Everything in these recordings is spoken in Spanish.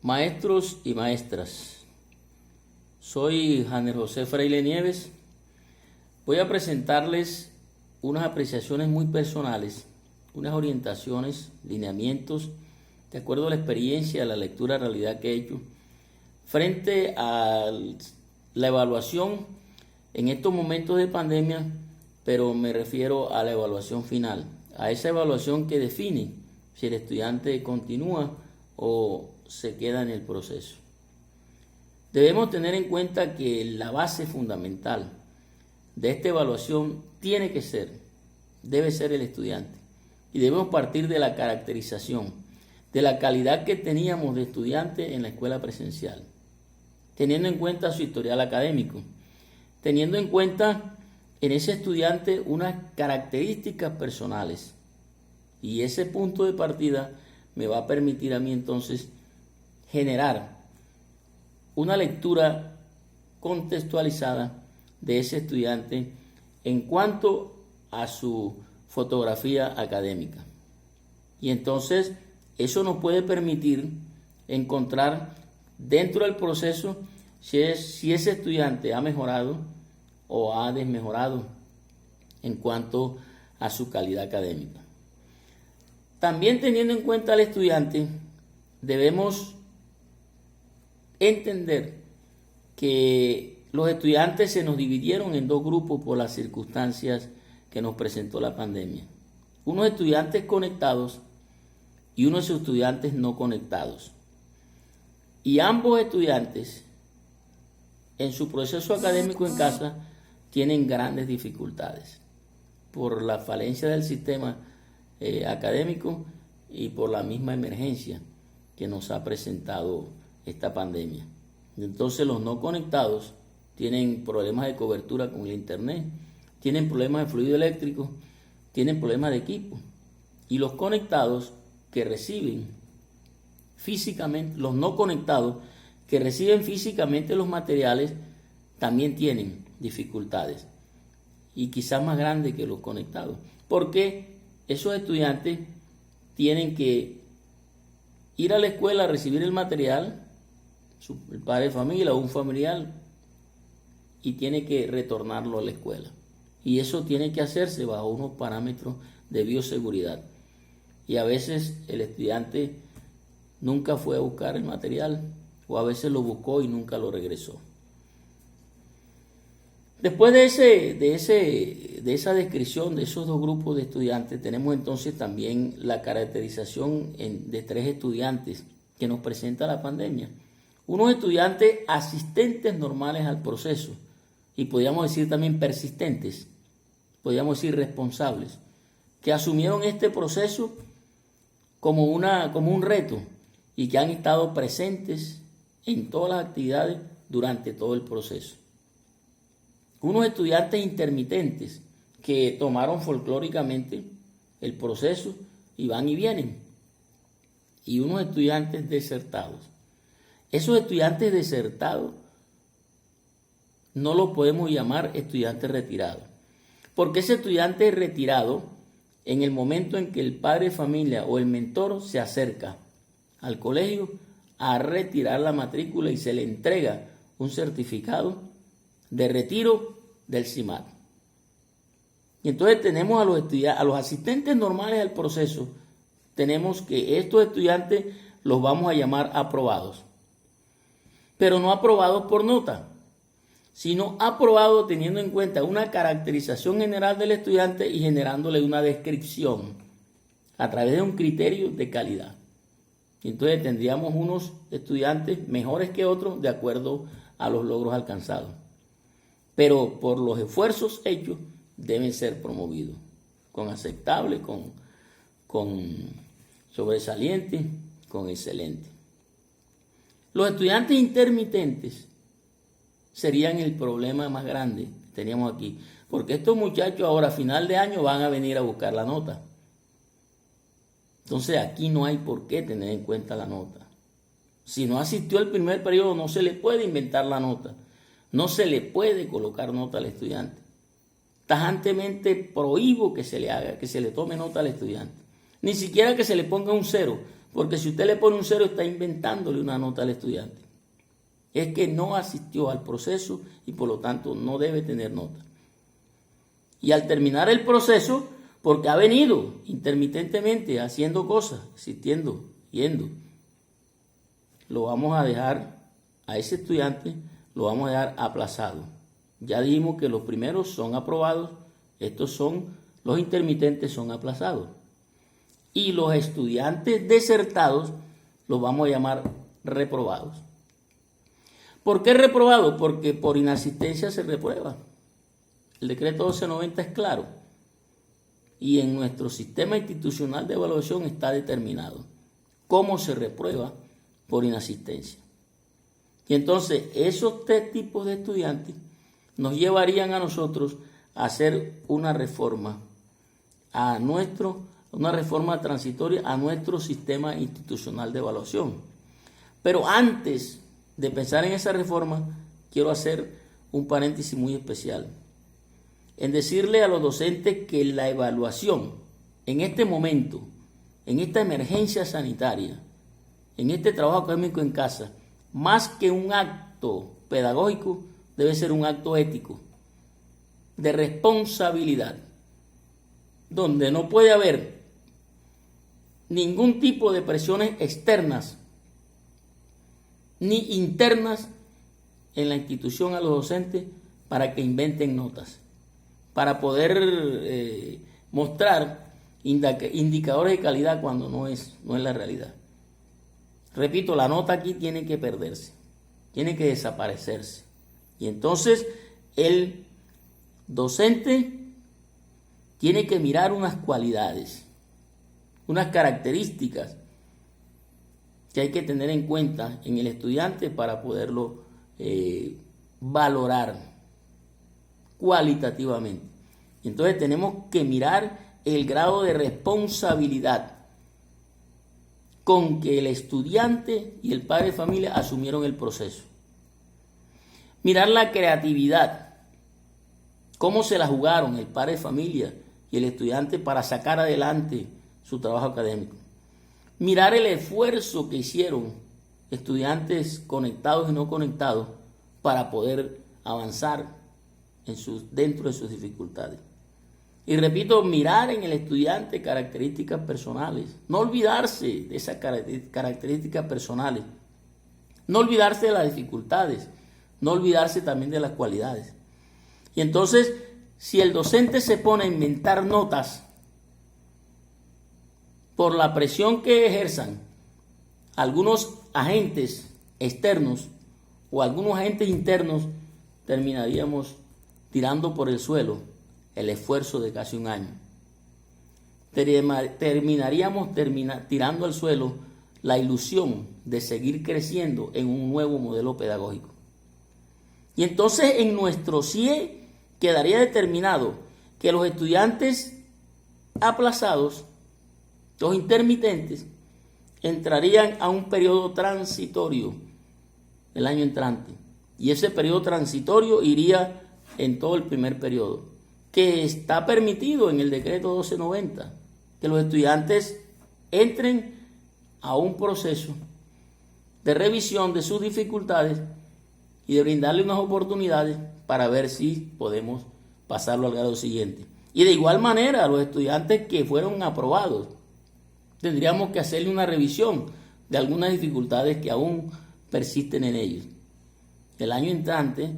Maestros y maestras, soy Janer José Freile Nieves. Voy a presentarles unas apreciaciones muy personales, unas orientaciones, lineamientos, de acuerdo a la experiencia, a la lectura de realidad que he hecho, frente a la evaluación en estos momentos de pandemia, pero me refiero a la evaluación final, a esa evaluación que define si el estudiante continúa o se queda en el proceso. Debemos tener en cuenta que la base fundamental de esta evaluación debe ser el estudiante. Y debemos partir de la caracterización, de la calidad que teníamos de estudiante en la escuela presencial, teniendo en cuenta su historial académico, teniendo en cuenta en ese estudiante unas características personales. Y ese punto de partida me va a permitir a mí entonces generar una lectura contextualizada de ese estudiante en cuanto a su fotografía académica. Y entonces eso nos puede permitir encontrar dentro del proceso si ese estudiante ha mejorado o ha desmejorado en cuanto a su calidad académica. También teniendo en cuenta al estudiante, debemos entender que los estudiantes se nos dividieron en dos grupos por las circunstancias que nos presentó la pandemia. Unos estudiantes conectados y unos estudiantes no conectados. Y ambos estudiantes en su proceso académico en casa tienen grandes dificultades por la falencia del sistema académico y por la misma emergencia que nos ha presentado esta pandemia. Entonces los no conectados tienen problemas de cobertura con el internet, tienen problemas de fluido eléctrico, tienen problemas de equipo. Y los conectados que reciben físicamente, los no conectados que reciben físicamente los materiales, también tienen dificultades. Y quizás más grandes que los conectados. Porque esos estudiantes tienen que ir a la escuela a recibir el material, el padre de familia o un familiar, y tiene que retornarlo a la escuela. Y eso tiene que hacerse bajo unos parámetros de bioseguridad. Y a veces el estudiante nunca fue a buscar el material, o a veces lo buscó y nunca lo regresó. Después de esa descripción de esos dos grupos de estudiantes, tenemos entonces también la caracterización de tres estudiantes que nos presenta la pandemia. Unos estudiantes asistentes normales al proceso, y podríamos decir también persistentes, podríamos decir responsables, que asumieron este proceso como un reto y que han estado presentes en todas las actividades durante todo el proceso. Unos estudiantes intermitentes que tomaron folclóricamente el proceso y van y vienen. Y unos estudiantes desertados. Esos estudiantes desertados no los podemos llamar estudiantes retirados. Porque ese estudiante retirado, en el momento en que el padre de familia o el mentor se acerca al colegio a retirar la matrícula y se le entrega un certificado de retiro del CIMAD. Y entonces tenemos a los asistentes normales al proceso, tenemos que estos estudiantes los vamos a llamar aprobados. Pero no aprobados por nota, sino aprobados teniendo en cuenta una caracterización general del estudiante y generándole una descripción a través de un criterio de calidad. Y entonces tendríamos unos estudiantes mejores que otros de acuerdo a los logros alcanzados. Pero por los esfuerzos hechos deben ser promovidos con aceptable, con sobresaliente, con excelente. Los estudiantes intermitentes serían el problema más grande que teníamos aquí, porque estos muchachos ahora a final de año van a venir a buscar la nota. Entonces aquí no hay por qué tener en cuenta la nota. Si no asistió al primer periodo no se le puede inventar la nota, no se le puede colocar nota al estudiante. Tajantemente prohíbo que se le tome nota al estudiante, ni siquiera que se le ponga un 0, Porque si usted le pone un 0, está inventándole una nota al estudiante. Es que no asistió al proceso y por lo tanto no debe tener nota. Y al terminar el proceso, porque ha venido intermitentemente haciendo cosas, asistiendo, yendo, lo vamos a dejar a ese estudiante, lo vamos a dejar aplazado. Ya dijimos que los primeros son aprobados, los intermitentes son aplazados. Y los estudiantes desertados los vamos a llamar reprobados. ¿Por qué reprobado? Porque por inasistencia se reprueba. El decreto 1290 es claro. Y en nuestro sistema institucional de evaluación está determinado cómo se reprueba por inasistencia. Y entonces esos tres tipos de estudiantes nos llevarían a nosotros a hacer una reforma transitoria a nuestro sistema institucional de evaluación. Pero antes de pensar en esa reforma, quiero hacer un paréntesis muy especial en decirle a los docentes que la evaluación en este momento, en esta emergencia sanitaria, en este trabajo académico en casa, más que un acto pedagógico, debe ser un acto ético, de responsabilidad, donde no puede haber ningún tipo de presiones externas ni internas en la institución a los docentes para que inventen notas, para poder mostrar indicadores de calidad cuando no es la realidad. Repito, la nota aquí tiene que perderse, tiene que desaparecerse. Y entonces el docente tiene que mirar unas cualidades, unas características que hay que tener en cuenta en el estudiante para poderlo valorar cualitativamente. Entonces tenemos que mirar el grado de responsabilidad con que el estudiante y el padre de familia asumieron el proceso. Mirar la creatividad, cómo se la jugaron el padre de familia y el estudiante para sacar adelante su trabajo académico. Mirar el esfuerzo que hicieron estudiantes conectados y no conectados para poder avanzar dentro de sus dificultades. Y repito, mirar en el estudiante características personales, no olvidarse de esas características personales, no olvidarse de las dificultades, no olvidarse también de las cualidades. Y entonces, si el docente se pone a inventar notas por la presión que ejerzan algunos agentes externos o algunos agentes internos, terminaríamos tirando por el suelo el esfuerzo de casi un año. Terminaríamos tirando al suelo la ilusión de seguir creciendo en un nuevo modelo pedagógico. Y entonces en nuestro CIE quedaría determinado que los estudiantes aplazados, los intermitentes, entrarían a un periodo transitorio el año entrante. Y ese periodo transitorio iría en todo el primer periodo, que está permitido en el decreto 1290, que los estudiantes entren a un proceso de revisión de sus dificultades y de brindarle unas oportunidades para ver si podemos pasarlo al grado siguiente. Y de igual manera, a los estudiantes que fueron aprobados, tendríamos que hacerle una revisión de algunas dificultades que aún persisten en ellos. El año entrante,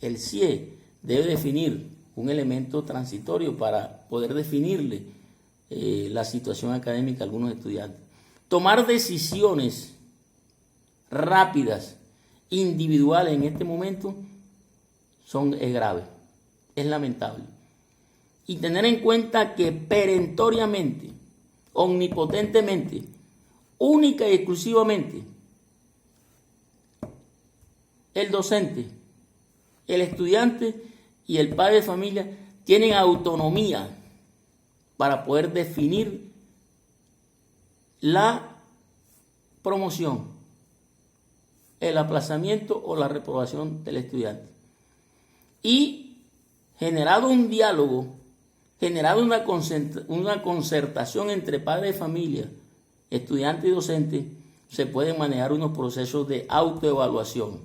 el CIE debe definir un elemento transitorio para poder definirle la situación académica a algunos estudiantes. Tomar decisiones rápidas, individuales en este momento, es grave, es lamentable. Y tener en cuenta que perentoriamente, omnipotentemente, única y exclusivamente, el docente, el estudiante y el padre de familia tienen autonomía para poder definir la promoción, el aplazamiento o la reprobación del estudiante. Y generado un diálogo, generado una concertación entre padre de familia estudiante y docente, se pueden manejar unos procesos de autoevaluación.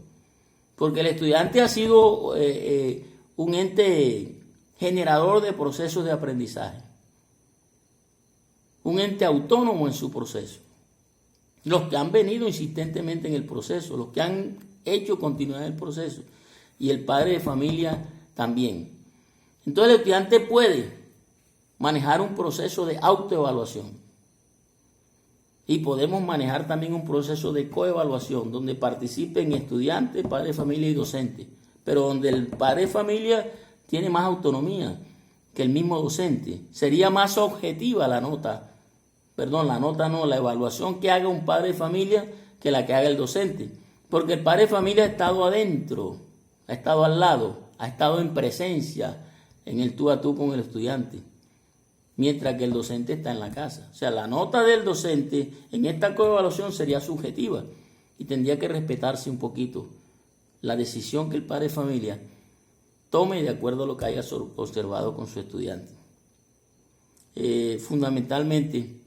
Porque el estudiante ha sido un ente generador de procesos de aprendizaje. Un ente autónomo en su proceso. Los que han venido insistentemente en el proceso, los que han hecho continuidad en el proceso, y el padre de familia también. Entonces el estudiante puede manejar un proceso de autoevaluación. Y podemos manejar también un proceso de coevaluación, donde participen estudiantes, padre de familia y docente, pero donde el padre de familia tiene más autonomía que el mismo docente. Sería más objetiva la evaluación que haga un padre de familia que la que haga el docente. Porque el padre de familia ha estado adentro, ha estado al lado, ha estado en presencia, en el tú a tú con el estudiante, mientras que el docente está en la casa. O sea, la nota del docente en esta coevaluación sería subjetiva y tendría que respetarse un poquito la decisión que el padre de familia tome de acuerdo a lo que haya observado con su estudiante. Fundamentalmente,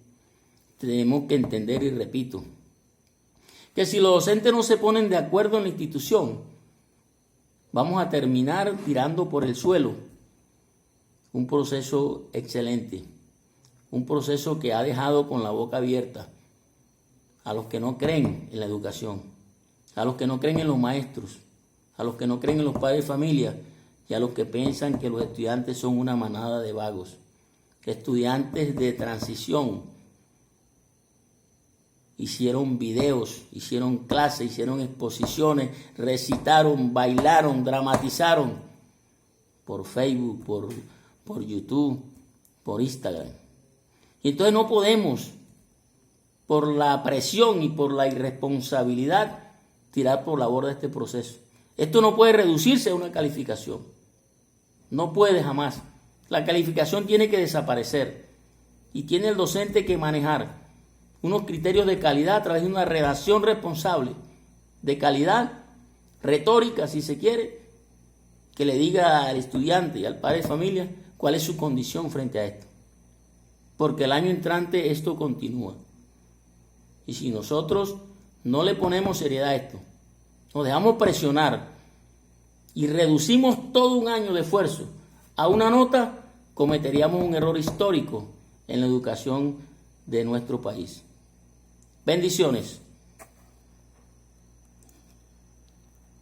tenemos que entender, y repito, que si los docentes no se ponen de acuerdo en la institución, vamos a terminar tirando por el suelo un proceso excelente, un proceso que ha dejado con la boca abierta a los que no creen en la educación, a los que no creen en los maestros, a los que no creen en los padres de familia y a los que piensan que los estudiantes son una manada de vagos, estudiantes de transición. Hicieron videos, hicieron clases, hicieron exposiciones, recitaron, bailaron, dramatizaron por Facebook, por YouTube, por Instagram. Y entonces no podemos, por la presión y por la irresponsabilidad, tirar por la borda este proceso. Esto no puede reducirse a una calificación. No puede jamás. La calificación tiene que desaparecer. Y tiene el docente que manejar unos criterios de calidad a través de una redacción responsable, de calidad, retórica si se quiere, que le diga al estudiante y al padre de familia cuál es su condición frente a esto. Porque el año entrante esto continúa. Y si nosotros no le ponemos seriedad a esto, nos dejamos presionar y reducimos todo un año de esfuerzo a una nota, cometeríamos un error histórico en la educación de nuestro país. Bendiciones.